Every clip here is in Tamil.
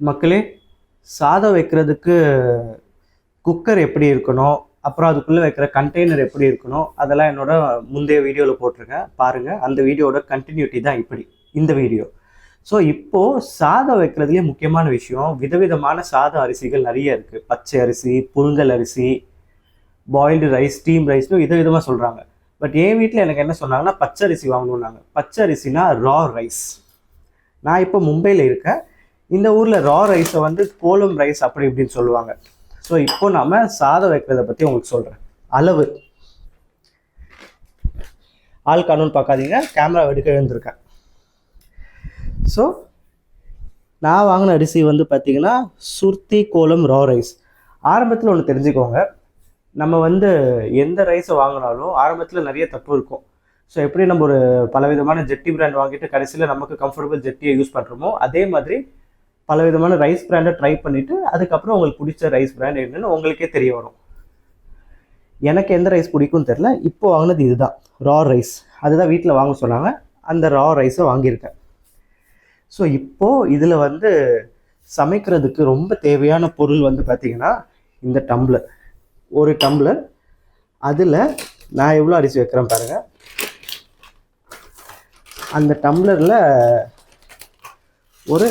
மக்களே, சாதம் வைக்கிறதுக்கு குக்கர் எப்படி இருக்கணும், அப்புறம் அதுக்குள்ளே வைக்கிற கண்டெய்னர் எப்படி இருக்கணும், அதெல்லாம் என்னோட முந்தைய வீடியோவில் போட்டிருக்கேன் பாருங்கள். அந்த வீடியோட கண்டினியூட்டி தான் இந்த வீடியோ. ஸோ இப்போது சாதம் வைக்கிறதுலேயே முக்கியமான விஷயம், விதவிதமான சாத அரிசிகள் நிறைய இருக்குது. பச்சை அரிசி, புழுங்கல் அரிசி, பாயில்டு ரைஸ், ஸ்டீம் ரைஸ்னு விதவிதமாக சொல்கிறாங்க. பட் என் வீட்டில் எனக்கு என்ன சொன்னாங்கன்னா பச்சை அரிசி வாங்கணுன்னாங்க. பச்சை அரிசினா ரா ரைஸ். நான் இப்போ மும்பையில் இருக்கேன். இந்த ஊரில் ரா ரைஸை கோலம் ரைஸ் அப்படி இப்படின்னு சொல்லுவாங்க. ஸோ இப்போ நாம் சாதம் வைக்கிறத பற்றி உங்களுக்கு சொல்கிறேன். அளவு ஆள் காணுன்னு பார்க்காதீங்க, கேமரா எடுக்க எழுந்திருக்கேன். ஸோ நான் வாங்கின அரிசி பார்த்தீங்கன்னா சுர்த்தி கோலம் ரா ரைஸ். ஆரம்பத்தில் ஒன்று தெரிஞ்சுக்கோங்க, நம்ம எந்த ரைஸை வாங்கினாலும் ஆரம்பத்தில் நிறைய தப்பு இருக்கும். ஸோ எப்படி நம்ம ஒரு பலவிதமான ஜெட்டி பிராண்ட் வாங்கிட்டு கடைசியில் நமக்கு கம்ஃபர்டபுள் ஜெட்டியை யூஸ் பண்ணுறோமோ, அதே மாதிரி பலவிதமான ரைஸ் பிராண்டை ட்ரை பண்ணிவிட்டு அதுக்கப்புறம் உங்களுக்கு பிடிச்ச ரைஸ் பிராண்ட் என்னன்னு உங்களுக்கே தெரிய வரும். எனக்கு எந்த ரைஸ் பிடிக்கும்னு தெரில. இப்போ வாங்கினது இதுதான் ரா ரைஸ். அதுதான் வீட்டில் வாங்க சொன்னாங்க, அந்த ரா ரைஸை வாங்கியிருக்கேன். ஸோ இப்போது இதில் சமைக்கிறதுக்கு ரொம்ப தேவையான பொருள் பார்த்திங்கன்னா இந்த டம்ளர். ஒரு டம்ளர், அதில் நான் எவ்வளோ அரிசி வைக்கிறேன் பாருங்கள். அந்த டம்ளரில் ஒரு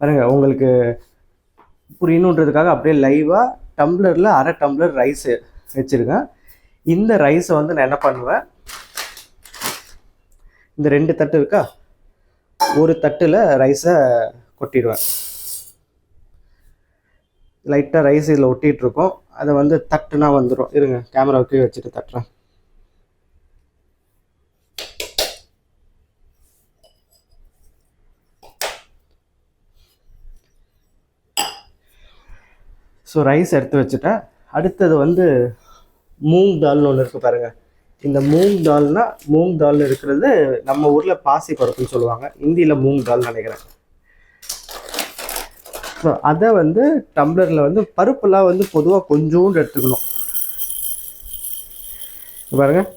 பாருங்கள், உங்களுக்கு புரியணுன்றதுக்காக அப்படியே லைவாக டம்ளரில் அரை டம்ளர் ரைஸ் வச்சுருக்கேன். இந்த ரைஸை நான் என்ன பண்ணுவேன், இந்த 2 தட்டு இருக்கா, ஒரு தட்டில் ரைஸை கொட்டிடுவேன். லைட்டாக ரைஸ் இதில் ஒட்டிகிட்ருக்கோம். அதை தட்டுனா வந்துடும். இருங்க, கேமராவுக்கு வச்சுட்டு தட்டுறேன். ஸோ ரைஸ் எடுத்து வச்சுட்டேன். அடுத்தது மூங் தால்னு ஒன்று இருக்குது பாருங்கள். இந்த மூங் தால்னா, மூங் தால் இருக்கிறது நம்ம ஊரில் பாசி பருப்புன்னு சொல்லுவாங்க, இந்தியில் மூங் தால்னு நினைக்கிறேன். ஸோ அதை டம்ளரில் பருப்பெல்லாம் பொதுவாக கொஞ்சோண்டு எடுத்துக்கணும். பாருங்கள்,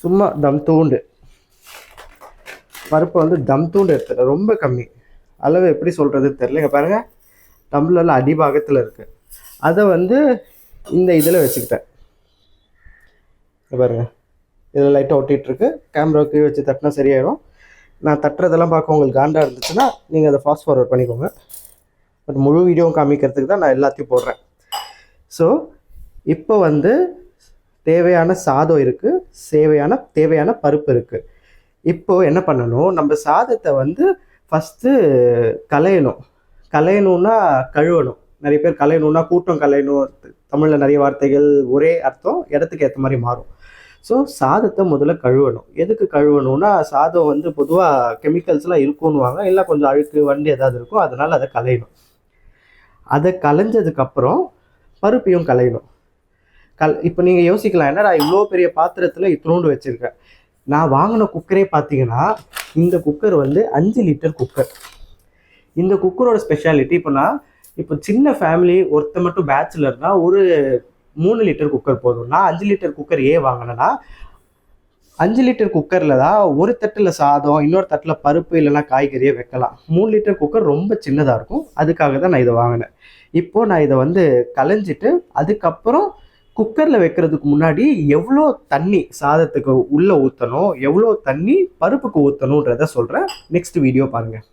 சும்மா தம் தூண்டு பருப்பை தம் தூண்டு எடுத்துட்டேன். ரொம்ப கம்மி அளவு, எப்படி சொல்கிறதுன்னு தெரியல. பாருங்கள், டம்ளரில் அடிபாகத்தில் இருக்குது. அதை இந்த இதில் வச்சுக்கிட்டேன். பாருங்கள், இதில் லைட்டாக ஒட்டிகிட்ருக்கு. கேமராவுக்கு வச்சு தட்டினா சரியாயிடும். நான் தட்டுறதெல்லாம் பார்க்க உங்களுக்கு காண்டாக இருந்துச்சுன்னா நீங்கள் அதை ஃபாஸ்ட் ஃபார்வர்ட் பண்ணிக்கோங்க. பட் முழு வீடியோவும் காமிக்கிறதுக்கு தான் நான் எல்லாத்தையும் போடுறேன். ஸோ இப்போ தேவையான சாதம் இருக்குது, தேவையான பருப்பு இருக்குது. இப்போது என்ன பண்ணணும், நம்ம சாதத்தை ஃபஸ்ட்டு களையணும்னா கழுவணும். நிறைய பேர் களையணும்னா கூட்டம் களையணும். தமிழில் நிறைய வார்த்தைகள் ஒரே அர்த்தம், இடத்துக்கு ஏற்ற மாதிரி மாறும். ஸோ சாதத்தை முதல்ல கழுவணும். எதுக்கு கழுவணும்னா, சாதம் பொதுவாக கெமிக்கல்ஸ்லாம் இருக்குன்னுவாங்க, இல்லை கொஞ்சம் அழுக்கு வண்டி ஏதாவது இருக்கும், அதனால் அதை களையணும். அதை களைஞ்சதுக்கப்புறம் பருப்பையும் களையணும். இப்போ நீங்கள் யோசிக்கலாம், என்ன நான் இவ்வளோ பெரிய பாத்திரத்தில் இத்தினோண்டு வச்சுருக்கேன். நான் வாங்கின குக்கரே பார்த்தீங்கன்னா இந்த குக்கர் 5 லிட்டர் குக்கர். இந்த குக்கரோட ஸ்பெஷாலிட்டி, இப்போ சின்ன ஃபேமிலி, ஒருத்த மட்டும் பேச்சுலர்னா ஒரு 3 லிட்டர் குக்கர் போதும். நான் 5 லிட்டர் குக்கர் ஏன் வாங்கினேன்னா, 5 லிட்டர் குக்கரில் தான் ஒரு தட்டில் சாதம், இன்னொரு தட்டில் பருப்பு இல்லைன்னா காய்கறியை வைக்கலாம். 3 லிட்டர் குக்கர் ரொம்ப சின்னதாக இருக்கும், அதுக்காக தான் நான் இதை வாங்கினேன். இப்போது நான் இதை களைஞ்சிட்டு அதுக்கப்புறம் குக்கரில் வைக்கிறதுக்கு முன்னாடி எவ்வளோ தண்ணி சாதத்துக்கு உள்ளே ஊற்றணும், எவ்வளோ தண்ணி பருப்புக்கு ஊற்றணுன்றதை சொல்கிறேன். நெக்ஸ்ட் வீடியோ பாருங்கள்.